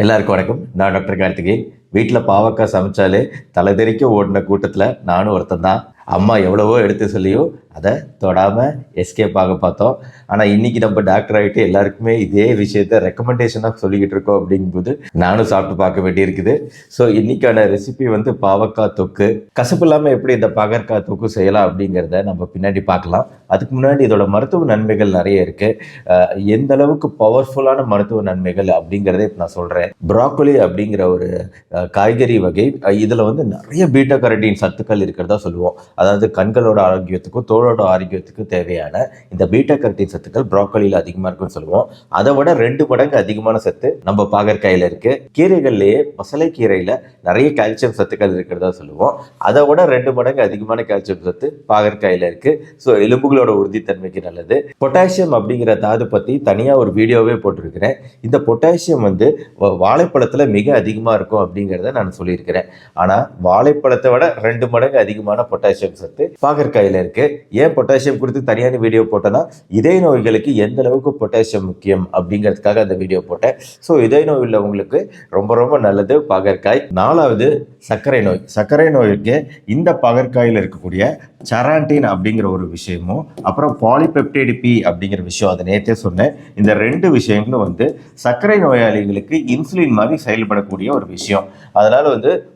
எல்லாருக்கும் வணக்கம். நான் டாக்டர் கார்த்திகேயன். வீட்டில் பாவக்காய் சமைச்சாலே தலைதெறிக்க ஓடின கூட்டத்தில் நானும் ஒருத்தன் தான். அம்மா எவ்வளவோ எடுத்து சொல்லியும் அதை தொடாமல் எஸ்கேப் ஆக பார்த்தோம். ஆனால் இன்றைக்கி நம்ம டாக்டர் ஆகிட்டு எல்லாருக்குமே இதே விஷயத்த ரெக்கமெண்டேஷனாக சொல்லிக்கிட்டு இருக்கோம். அப்படிங்கும்போது நானும் சாப்பிட்டு பார்க்க வேண்டியிருக்குது. ஸோ இன்றைக்கான ரெசிபி பாவக்காய் தொக்கு. கசப்பு இல்லாமல் எப்படி இந்த பாகற்காய் தொக்கு செய்யலாம் அப்படிங்கிறத நம்ம பின்னாடி பார்க்கலாம். அதுக்கு முன்னாடி இதோட மருத்துவ நன்மைகள் நிறைய இருக்குது. எந்த அளவுக்கு பவர்ஃபுல்லான மருத்துவ நன்மைகள் அப்படிங்கிறதே நான் சொல்கிறேன். ப்ராக்கோலி அப்படிங்கிற ஒரு காய்கறி வகை. இதில் நிறைய பீட்டா கரோட்டின் சத்துக்கள் இருக்கிறதா சொல்லுவோம். அதாவது கண்களோட ஆரோக்கியத்துக்கும் தோளோட ஆரோக்கியத்துக்கும் தேவையான இந்த பீட்டா கரோட்டின் சத்துக்கள் ப்ராக்கோலியில் அதிகமாக இருக்குன்னு சொல்லுவோம். அதை விட 2 மடங்கு அதிகமான சத்து நம்ம பாகற்காயில் இருக்கு. கீரைகள்லேயே பசலை கீரையில் நிறைய கால்சியம் சத்துக்கள் இருக்கிறதா சொல்லுவோம். அதை விட 2 மடங்கு அதிகமான கால்சியம் சத்து பாகற்காயில் இருக்கு. ஸோ எலும்புகளோட உறுதித்தன்மைக்கு நல்லது. பொட்டாசியம் அப்படிங்கிற தாது பற்றி தனியாக ஒரு வீடியோவே போட்டிருக்கிறேன். இந்த பொட்டாசியம் வாழைப்பழத்தில் மிக அதிகமாக இருக்கும் அப்படிங்கிறத நான் சொல்லியிருக்கிறேன். ஆனால் வாழைப்பழத்தை விட 2 மடங்கு அதிகமான பொட்டாசியம் சத்து பாகற்காயில இருக்கு. ஏன் பொட்டாசியம் குறித்து தனியான வீடியோ போட்டேன்னா, இதய நோய்களுக்கு எந்த அளவுக்கு பொட்டாசியம் முக்கியம் அப்படிங்கிறதுக்காக அந்த வீடியோ போட்டேன். ஸோ இதய நோய் உள்ளவங்களுக்கு ரொம்ப ரொம்ப நல்லது பாகற்காய். 4வது சர்க்கரை நோய். சர்க்கரை நோய்க்கு இந்த பாகற்காயில் இருக்கக்கூடிய சரான்டின் அப்படிங்கிற ஒரு விஷயமும், அப்புறம் பாலிபெப்டைடு பி அப்படிங்கிற விஷயம், அதை நேற்றே சொன்னேன். இந்த 2 விஷயங்களும் சர்க்கரை நோயாளிகளுக்கு இன்சுலின் மாதிரி செயல்படக்கூடிய ஒரு விஷயம். அதனால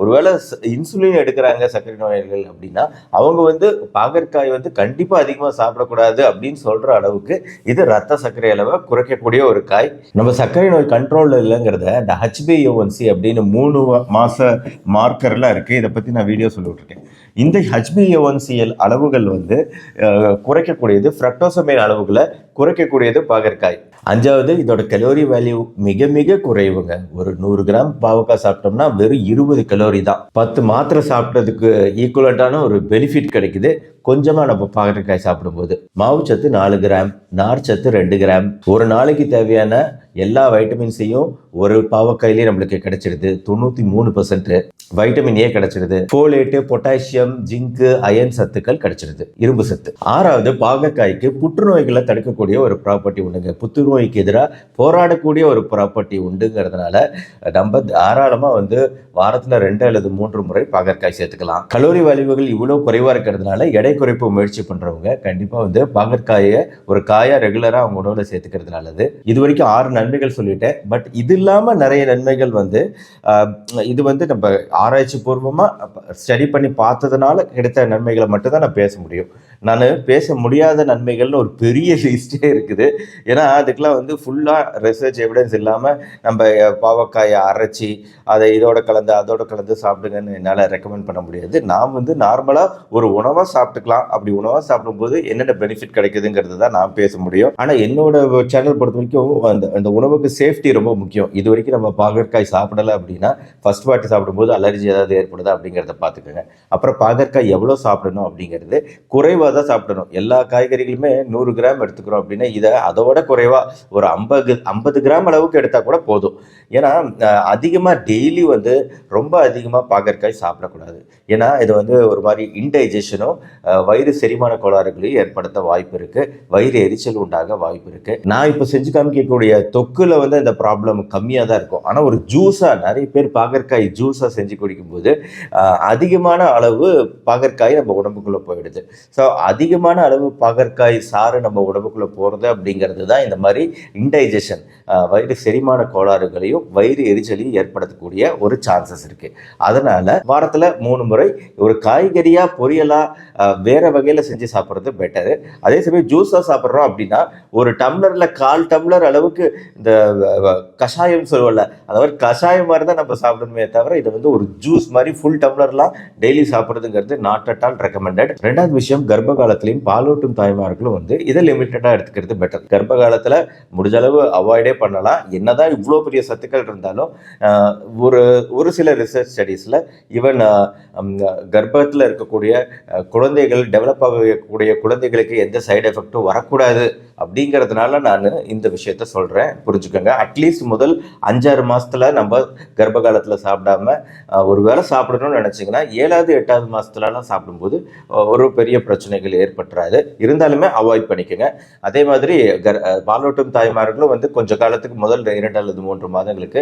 ஒருவேளை இன்சுலின் எடுக்கிறாங்க சர்க்கரை நோயாளிகள் அப்படின்னா அவங்க பாகற்காய் கண்டிப்பாக அதிகமாக சாப்பிடக்கூடாது அப்படின்னு சொல்கிற அளவுக்கு இது ரத்த சர்க்கரை அளவை குறைக்கக்கூடிய ஒரு காய். நம்ம சர்க்கரை நோய் கண்ட்ரோலில் இல்லைங்கிறத இந்த HbA1c அப்படின்னு 3 மாத மார்க்கர்லாம் இருக்குது. இதை பற்றி நான் வீடியோ சொல்லிவிட்ருக்கேன். இந்த HbA1c அளவுகள் குறைக்கக்கூடியது, ஃப்ரக்டோசமைன் அளவுகளை குறைக்கக்கூடியது பாகற்காய். 5வது இதோட கலோரி வேல்யூ மிக மிக குறைவுங்க. ஒரு 100 கிராம் பாவக்காய் சாப்பிட்டோம்னா வெறும் 20 கலோரி தான். 10 மாத்திரை சாப்பிட்டதுக்கு ஈக்குவலண்டான ஒரு பெனிஃபிட் கிடைக்குது கொஞ்சமாக நம்ம பாகற்காய் சாப்பிடும்போது. மாவுச்சத்து 4 கிராம், நார்ச்சத்து 2 கிராம். ஒரு நாளைக்கு தேவையான எல்லா வைட்டமின்ஸையும் ஒரு பாவக்காயிலே நம்மளுக்கு கிடைச்சிடுது. 93% வைட்டமின் ஏ கிடைச்சிடுது. ஃபோலேட்டு, பொட்டாசியம், ஜிங்கு, அயன் சத்துக்கள் கிடைச்சிடுது. இரும்பு சத்து. 6வது பாகற்காய்க்கு புற்றுநோய்களை தடுக்கக்கூடிய ஒரு ப்ராப்பர்ட்டி உண்டுங்க. புற்றுநோய்க்கு எதிராக போராடக்கூடிய ஒரு ப்ராப்பர்ட்டி உண்டுங்கிறதுனால நம்ம தாராளமாக வாரத்தில் 2 அல்லது 3 முறை பாகற்காய் சேர்த்துக்கலாம். கலோரி வேல்யூகள் இவ்வளோ குறைவாக இருக்கிறதுனால எடை குறைப்பு முயற்சி பண்ணுறவங்க கண்டிப்பாக பாகற்காயை ஒரு காயாக ரெகுலராக அவங்க உணவில் சேர்த்துக்கிறது நல்லது. இது வரைக்கும் 6 நன்மைகள் சொல்லிட்டேன். பட் இது இல்லாமல் நிறைய நன்மைகள் இது நம்ம ஆராய்ச்சி பூர்வமாக ஸ்டடி பண்ணி பார்த்ததுனால கிடைத்த நன்மைகளை மட்டும்தான் நான் பேச முடியும். நான் பேச முடியாத நன்மைகள்னு ஒரு பெரிய லிஸ்டே இருக்குது. ஏன்னா அதுக்கெலாம் ஃபுல்லாக ரிசர்ச் எவிடன்ஸ் இல்லாமல் நம்ம பாவக்காயை அரைச்சி அதை இதோட கலந்து அதோட கலந்து சாப்பிடுங்கன்னு என்னால் ரெக்கமெண்ட் பண்ண முடியாது. நான் நார்மலாக ஒரு உணவாக சாப்பிட்டுக்கலாம். அப்படி உணவாக சாப்பிடும்போது என்னென்ன பெனிஃபிட் கிடைக்குதுங்கிறது தான் நான் பேச முடியும். ஆனால் என்னோட சேனல் பொறுத்த வரைக்கும் அந்த உணவுக்கு சேஃப்டி ரொம்ப முக்கியம். இது வரைக்கும் நம்ம பாகற்காய் சாப்பிடலை அப்படின்னா ஃபர்ஸ்ட் வாட்டி சாப்பிடும்போது அலர்ஜி ஏதாவது ஏற்படுதா அப்படிங்கிறத பார்த்துக்கோங்க. அப்புறம் பாகற்காய் எவ்வளோ சாப்பிடணும் அப்படிங்கிறது குறைவாக தான் சாப்பிடணும். எல்லா காய்கறிகளுமே 100 கிராம் எடுத்துக்கிறோம் அப்படின்னா இதை அதோட குறைவாக ஒரு 50 கிராம் அளவுக்கு எடுத்தால் கூட போதும். ஏன்னா அதிகமாக டெய்லி ரொம்ப அதிகமாக பாகற்காய் சாப்பிடக்கூடாது. ஏன்னா இது ஒரு மாதிரி இன்டைஜஷனும் வயிறு செரிமான கோளாறுகளையும் ஏற்படுத்த வாய்ப்பு இருக்குது. வயிறு எரிச்சல் உண்டாக வாய்ப்பு இருக்குது. நான் இப்போ செஞ்சு காமிக்கக்கூடிய தொக்குல இந்த ப்ராப்ளம் கம்மியாக தான் இருக்கும். ஆனால் ஒரு ஜூஸாக நிறைய பேர் பாகற்காய் ஜூஸாக செஞ்சு குடிக்கும்போது அதிகமான அளவு பாகற்காய் நம்ம உடம்புக்குள்ளே போயிடுது. ஸோ அதிகமான அளவு பாகற்காய் சாறு நம்ம உடம்புக்குள்ளே போகிறது அப்படிங்கிறது தான் இந்த மாதிரி இன்டைஜஷன், வயிறு செரிமான கோளாறுகளையும் வயிறு எரிச்சலையும் ஏற்படுத்தக்கூடிய ஒரு சான்சஸ் இருக்குது. அதனால் வாரத்தில் 3 முறை ஒரு காய்கறியாக பொரியலாக வேறு வகையில் செஞ்சு சாப்பிட்றது பெட்டரு. அதே சமயம் ஜூஸாக சாப்பிட்றோம் அப்படின்னா ஒரு டம்ளரில் 1/4 டம்ளர் அளவுக்கு இந்த கஷாயம் சொல்லுவோம்ல, அதாவது கஷாயம் மாதிரி தான் நம்ம சாப்பிடணுமே தவிர இதை ஒரு ஜூஸ் மாதிரி ஃபுல் டம்ளர்லாம் டெய்லி சாப்பிட்றதுங்கிறது நாட் அட் ஆல் ரெக்கமெண்டட். 2வது விஷயம், கர்ப்ப காலத்திலையும் பாலூட்டும் தாய்மார்களும் இதை லிமிட்டடாக எடுத்துக்கிறது பெட்டர். கர்ப்ப காலத்தில் முடிஞ்ச அளவு அவாய்டே பண்ணலாம். என்னதான் இவ்வளோ பெரிய சத்துக்கள் இருந்தாலும் ஒரு சில ரிசர்ச் ஸ்டடீஸில் ஈவன் கர்ப்பத்தில் இருக்கக்கூடிய குழந்தைகள், டெவலப் ஆகக்கூடிய குழந்தைகளுக்கு எந்த சைடு எஃபெக்டும் வரக்கூடாது அப்படிங்கிறதுனால நான் இந்த விஷயத்த சொல்கிறேன், புரிஞ்சுக்கோங்க. அட்லீஸ்ட் முதல் 5-6 மாதத்தில் நம்ம கர்ப்ப காலத்தில் சாப்பிடாம ஒரு வேளை சாப்பிடணும்னு நினச்சிங்கன்னா 7வது 8வது மாதத்துலலாம் சாப்பிடும்போது ஒரு பெரிய பிரச்சனை பிரச்சனைகள் ஏற்பட்டுறாது. இருந்தாலுமே அவாய்ட் பண்ணிக்கோங்க. அதே மாதிரி பாலூட்டும் தாய்மார்களும் வந்து கொஞ்ச காலத்துக்கு முதல் 2 அல்லது 3 மாதங்களுக்கு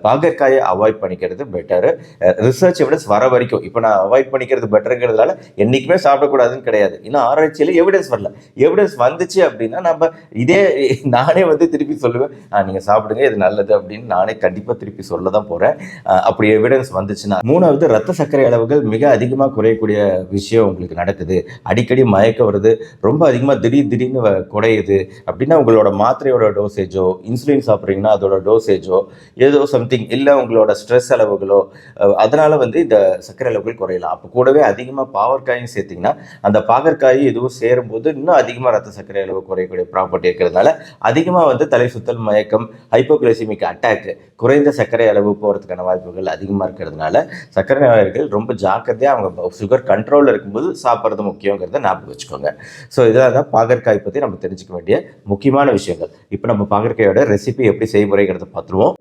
பாகற்காயை அவாய்ட் பண்ணிக்கிறது பெட்டரு. ரிசர்ச் எவிடன்ஸ் வர வரைக்கும், இப்போ நான் அவாய்ட் பண்ணிக்கிறது பெட்டருங்கிறதுனால என்றைக்குமே சாப்பிடக்கூடாதுன்னு கிடையாது. இன்னும் ஆராய்ச்சியில் எவிடன்ஸ் வரல. எவிடன்ஸ் வந்துச்சு அப்படின்னா நம்ம இதே நானே வந்து திருப்பி சொல்லுவேன், நீங்கள் சாப்பிடுங்க இது நல்லது அப்படின்னு நானே கண்டிப்பாக திருப்பி சொல்ல தான் போகிறேன். அப்படி எவிடன்ஸ் வந்துச்சுன்னா. 3வது, ரத்த சர்க்கரை அளவுகள் மிக அதிகமாக குறையக்கூடிய விஷயம் உங்களுக்கு நடக்குது. அடிக்கடி மயக்கம் வருது, ரொம்ப அதிகமாக திடீர்னு குறையுது அப்படின்னா உங்களோட மாத்திரையோட டோசேஜோ, இன்சுலின் சாப்பிட்றீங்கன்னா அதோட டோசேஜோ ஏதோ சம்திங், இல்லை உங்களோட ஸ்ட்ரெஸ் அளவுகளோ, அதனால வந்து இந்த சர்க்கரை அளவுகள் குறையலாம். அப்போ கூடவே அதிகமாக பாகற்காயும் சேர்த்திங்கன்னா அந்த பாகற்காய் எதுவும் சேரும்போது இன்னும் அதிகமாக ரத்த சர்க்கரை அளவு குறையக்கூடிய ப்ராப்பர்ட்டி இருக்கிறதுனால அதிகமாக வந்து தலை சுத்தல், மயக்கம், ஹைப்போகிளைசிமிக் அட்டாக், குறைந்த சர்க்கரை அளவு போகிறதுக்கான வாய்ப்புகள் அதிகமாக இருக்கிறதுனால சர்க்கரை நோயாளிகள் ரொம்ப ஜாக்கிரதையாக அவங்க சுகர் கண்ட்ரோலில் இருக்கும்போது சாப்பிட்றது முக்கியங்கிறத ஞாபகம் வச்சுக்கோங்க. ஸோ இதெல்லாம் தான் பாகற்காய் பற்றி நம்ம தெரிஞ்சுக்க வேண்டிய முக்கியமான விஷயங்கள். இப்போ நம்ம பாகற்காயோட ரெசிபி எப்படி செய்முறைங்கிறத பார்த்துருவோம்.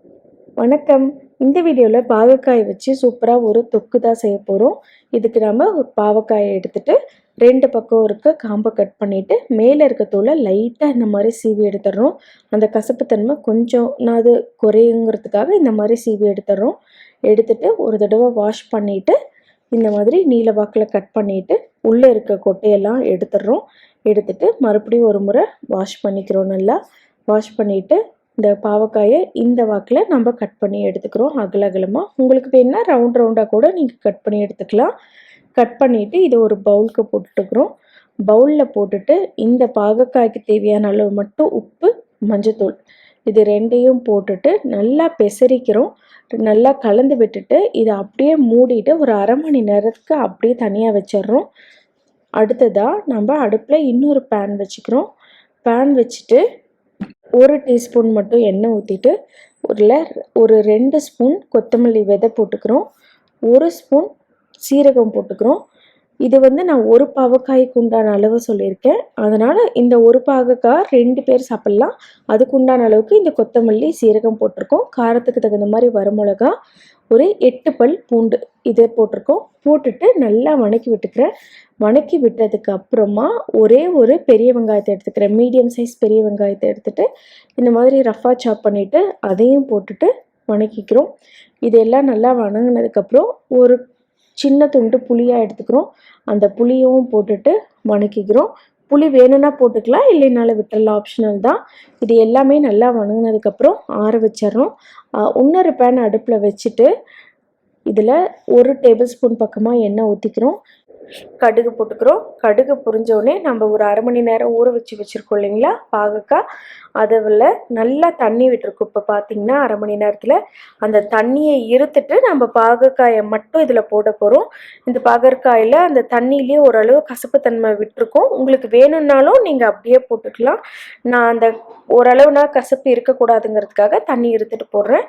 வணக்கம். இந்த வீடியோவில் பாகற்காய் வச்சு சூப்பராக ஒரு தொக்கு தான் செய்ய போகிறோம். இதுக்கு நம்ம ஒரு பாவக்காயை எடுத்துகிட்டு 2 பக்கம் இருக்க காம்பை கட் பண்ணிவிட்டு மேலே இருக்க தோலை லைட்டாக இந்த மாதிரி சீவி எடுத்துடுறோம். அந்த கசப்புத்தன்மை கொஞ்சம் அது குறையுங்கிறதுக்காக இந்த மாதிரி சீவி எடுத்துடுறோம். எடுத்துகிட்டு ஒரு தடவை வாஷ் பண்ணிவிட்டு இந்த மாதிரி நீல வாக்கில் கட் பண்ணிவிட்டு உள்ளே இருக்க கொட்டையெல்லாம் எடுத்துடுறோம். எடுத்துகிட்டு மறுபடியும் ஒரு முறை வாஷ் பண்ணிக்கிறோம். நல்லா வாஷ் பண்ணிவிட்டு இந்த பாவக்காயை இந்த வாக்கில் நம்ம கட் பண்ணி எடுத்துக்கிறோம் அகலமாக. உங்களுக்கு வேணுன்னா ரவுண்டாக கூட நீங்கள் கட் பண்ணி எடுத்துக்கலாம். கட் பண்ணிவிட்டு இதை ஒரு பவுலுக்கு போட்டுக்கிறோம். பவுலில் போட்டுட்டு இந்த பாகக்காய்க்கு தேவையான அளவு மட்டும் உப்பு, மஞ்சத்தூள் இது 2யும் போட்டுட்டு நல்லா பெசரிக்கிறோம். நல்லா கலந்து விட்டுட்டு இதை அப்படியே மூடிட்டு ஒரு அரை மணி நேரத்துக்கு அப்படியே தனியாக வச்சிடுறோம். அடுத்ததாக நம்ம அடுப்பில் இன்னொரு பேன் வச்சுக்கிறோம். பேன் வச்சுட்டு 1 டீஸ்பூன் மட்டும் எண்ணெய் ஊற்றிட்டு ஒரு 2 ஸ்பூன் கொத்தமல்லி விதை போட்டுக்கிறோம். 1 ஸ்பூன் சீரகம் போட்டுக்கிறோம். இது வந்து நான் ஒரு பாவக்காய்க்கு உண்டான அளவு சொல்லியிருக்கேன். அதனால் இந்த ஒரு பாவக்காய் 2 பேர் சாப்பிட்லாம். அதுக்கு உண்டான அளவுக்கு இந்த கொத்தமல்லி, சீரகம் போட்டிருக்கோம். காரத்துக்கு தகுந்த மாதிரி வரமிளகா, ஒரு 8 பல் பூண்டு இதை போட்டிருக்கோம். போட்டுட்டு நல்லா வணக்கி விட்டுக்கிறேன். வணக்கி விட்டதுக்கு அப்புறமா ஒரே ஒரு பெரிய வெங்காயத்தை எடுத்துக்கிறேன். மீடியம் சைஸ் பெரிய வெங்காயத்தை எடுத்துகிட்டு இந்த மாதிரி ரஃபாக சாப் பண்ணிவிட்டு அதையும் போட்டுட்டு வணக்கிக்கிறோம். இதெல்லாம் நல்லா வணங்கினதுக்கப்புறம் ஒரு சின்ன துண்டு புளியாக எடுத்துக்கிறோம். அந்த புளியும் போட்டுட்டு வணக்கிக்கிறோம். புளி வேணும்னா போட்டுக்கலாம், இல்லைனாலும் விட்டுறலாம், ஆப்ஷனல் தான். இது எல்லாமே நல்லா வணங்கினதுக்கப்புறம் ஆற வச்சிடறோம். இன்னொரு பேன் அடுப்பில் வச்சுட்டு இதில் 1 டேபிள் ஸ்பூன் பக்கமாக எண்ணெய் ஊற்றிக்கிறோம். கடுகு போட்டுக்கிறோம். கடுகு பொரிஞ்சோடனே நம்ம ஒரு அரை மணி நேரம் ஊற வச்சுருக்கோம் இல்லைங்களா பாகக்காய், அதில் நல்லா தண்ணி விட்டுருக்கோம். இப்போ பார்த்திங்கன்னா அரை மணி நேரத்தில் அந்த தண்ணியை இருத்துட்டு நம்ம பாகக்காயை மட்டும் இதில் போட போகிறோம். இந்த பாகற்காயில் அந்த தண்ணியிலே ஓரளவு கசப்புத்தன்மை விட்டுருக்கோம். உங்களுக்கு வேணும்னாலும் நீங்கள் அப்படியே போட்டுக்கலாம். நான் அந்த ஓரளவுனா கசப்பு இருக்கக்கூடாதுங்கிறதுக்காக தண்ணி இருத்துட்டு போடுறேன்.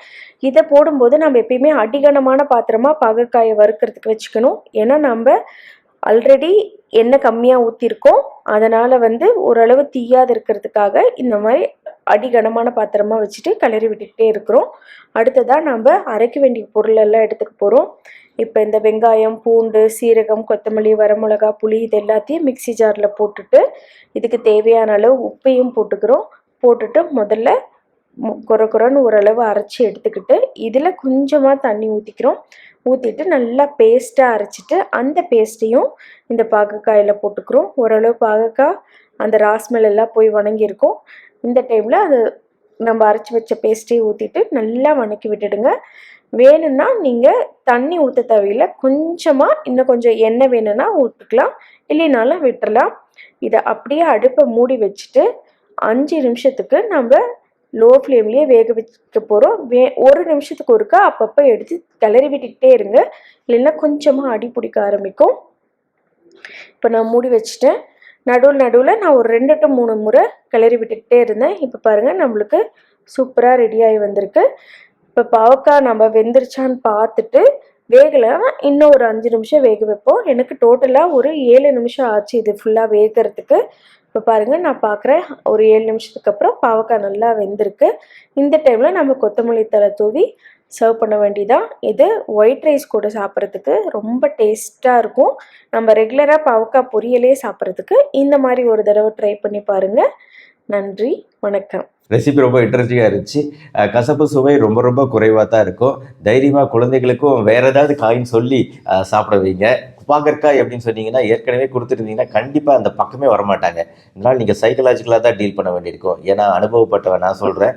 இதை போடும்போது நம்ம எப்பயுமே அடிகனமான பாத்திரமாக பாகக்காயை வறுக்கிறதுக்கு வச்சுக்கணும். ஏன்னா நம்ம ஆல்ரெடி எண்ணெய் கம்மியாக ஊற்றிருக்கோம். அதனால் வந்து ஓரளவு தீயாது இருக்கிறதுக்காக இந்த மாதிரி அடிகனமான பாத்திரமாக வச்சுட்டு கிளறி விட்டுக்கிட்டே இருக்கிறோம். அடுத்ததாக நம்ம அரைக்க வேண்டிய பொருளெல்லாம் எடுத்துக்க போகிறோம். இப்போ இந்த வெங்காயம், பூண்டு, சீரகம், கொத்தமல்லி, வரமிளகா, புளி இது எல்லாத்தையும் மிக்சி ஜாரில் போட்டுட்டு இதுக்கு தேவையான அளவு உப்பையும் போட்டுக்கிறோம். போட்டுட்டு முதல்ல குறன்னு ஓரளவு அரைச்சி எடுத்துக்கிட்டு இதில் கொஞ்சமாக தண்ணி ஊற்றிக்கிறோம். ஊற்றிட்டு நல்லா பேஸ்ட்டாக அரைச்சிட்டு அந்த பேஸ்ட்டையும் இந்த பாகக்காயில் போட்டுக்கிறோம். ஓரளவு பாகக்காய் அந்த ராஸ்மெல் எல்லாம் போய் வணங்கியிருக்கும். இந்த டைமில் அது நம்ம அரைச்சி வச்ச பேஸ்ட்டையும் ஊற்றிட்டு நல்லா வணக்கி விட்டுடுங்க. வேணும்னா நீங்கள் தண்ணி ஊற்ற தேவையில்லை, கொஞ்சமாக இன்னும் கொஞ்சம் எண்ணெய் வேணும்னா ஊற்றிக்கலாம், இல்லைனாலும் விட்டுறலாம். இதை அப்படியே அடுப்பை மூடி வச்சுட்டு 5 நிமிஷத்துக்கு நம்ம லோ ஃப்ளேம்லேயே வேக வைக்க போகிறோம். 1 நிமிஷத்துக்கு ஒருக்கா அப்பப்போ எடுத்து கிளறி விட்டுக்கிட்டே இருங்க, இல்லைன்னா கொஞ்சமாக அடி பிடிக்க ஆரம்பிக்கும். இப்போ நான் மூடி வச்சுட்டேன். நடுவில் நான் ஒரு 2 to 3 முறை கிளறி விட்டுக்கிட்டே இருந்தேன். இப்போ பாருங்கள் நம்மளுக்கு சூப்பராக ரெடியாகி வந்திருக்கு. இப்போ பாவக்காய் நம்ம வெந்துருச்சான்னு பார்த்துட்டு வேகலைன்னா இன்னும் ஒரு 5 நிமிஷம் வேக வைப்போம். எனக்கு டோட்டலாக ஒரு 7 நிமிஷம் ஆச்சு இது ஃபுல்லாக வேகிறதுக்கு. இப்போ பாருங்கள் நான் பார்க்குறேன், ஒரு 7 நிமிஷத்துக்கு அப்புறம் பாவக்காய் நல்லா வெந்திருக்கு. இந்த டைமில் நம்ம கொத்தமல்லி தழை தூவி சர்வ் பண்ண வேண்டியதான். இது ஒயிட் ரைஸ் கூட சாப்பிட்றதுக்கு ரொம்ப டேஸ்ட்டாக இருக்கும். நம்ம ரெகுலராக பாவக்காய் பொரியலே சாப்பிட்றதுக்கு இந்த மாதிரி ஒரு தடவை ட்ரை பண்ணி பாருங்கள். நன்றி, வணக்கம். ரெசிபி ரொம்ப இன்ட்ரெஸ்டிங்காக இருந்துச்சு. கசப்பு சுவை ரொம்ப ரொம்ப குறைவாக தான் இருக்கும். தைரியமாக குழந்தைகளுக்கும் வேறு ஏதாவது காயின்னு சொல்லி சாப்பிட வைங்க. பாகற்காய் அப்படின்னு சொன்னீங்கன்னா ஏற்கனவே கொடுத்துருந்தீங்கன்னா கண்டிப்பாக அந்த பக்கமே வரமாட்டாங்க. இதனால் நீங்கள் சைக்கலாஜிக்கலாக தான் டீல் பண்ண வேண்டியிருக்கும். ஏன்னா அனுபவப்பட்டவன் நான் சொல்கிறேன்.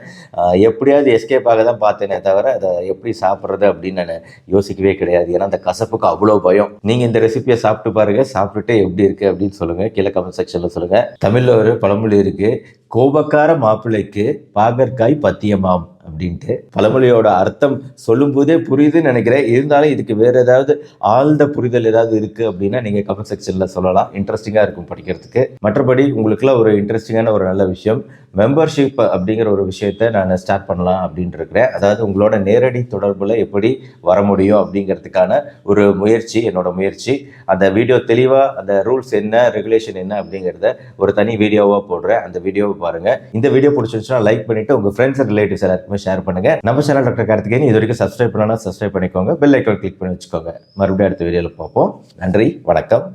எப்படியாவது எஸ்கேப் ஆக தான் பார்த்தேனே தவிர அதை எப்படி சாப்பிட்றது அப்படின்னு நான் யோசிக்கவே கிடையாது. ஏன்னா அந்த கசப்புக்கு அவ்வளோ பயம். நீங்கள் இந்த ரெசிபியை சாப்பிட்டு பாருங்கள். சாப்பிட்டுட்டு எப்படி இருக்குது அப்படின்னு சொல்லுங்கள். கீழே கமெண்ட் செக்ஷனில் சொல்லுங்கள். தமிழில் ஒரு பழமொழி இருக்குது, கோபக்கார மாப்பிள்ளைக்கு பாகற்காய் பத்தியமாம் அப்படின்ட்டு. பழமொழியோட அர்த்தம் சொல்லும் போதே புரியுதுன்னு நினைக்கிறேன். இருந்தாலும் இதுக்கு வேறு ஏதாவது ஆழ்ந்த புரிதல் ஏதாவது இருக்குது அப்படின்னா நீங்கள் கமெண்ட் செக்ஷனில் சொல்லலாம். இன்ட்ரெஸ்டிங்காக இருக்கும் படிக்கிறதுக்கு. மற்றபடி உங்களுக்குலாம் ஒரு இன்ட்ரெஸ்டிங்கான ஒரு நல்ல விஷயம், மெம்பர்ஷிப் அப்படிங்கிற ஒரு விஷயத்தை நான் ஸ்டார்ட் பண்ணலாம் அப்படின்ட்டு இருக்கிறேன். அதாவது உங்களோட நேரடி தொடர்பில் எப்படி வர முடியும் அப்படிங்கிறதுக்கான ஒரு முயற்சி, என்னோட முயற்சி. அந்த வீடியோ தெளிவாக அந்த ரூல்ஸ் என்ன, ரெகுலேஷன் என்ன அப்படிங்கிறத ஒரு தனி வீடியோவாக போடுறேன். அந்த வீடியோவை பாருங்கள். இந்த வீடியோ பிடிச்சிருச்சுன்னா லைக் பண்ணிவிட்டு உங்கள் ஃப்ரெண்ட்ஸ் அண்ட் ரிலேட்டிவ்ஸ் எல்லாருக்குமே ஷேர் பண்ணுங்க. நம்ம சேனல் டாக்டர் கார்த்திகேயன் இது வரைக்கும் சப்ஸ்கிரைப் பண்ணலாம், சப்ஸ்கிரைப் பண்ணிக்கோங்க. பெல் ஐக்கான் கிளிக் பண்ணி வச்சுக்கோங்க. மறுபடியும் அடுத்த வீடியோவில் பார்ப்போம். நன்றி, வணக்கம்.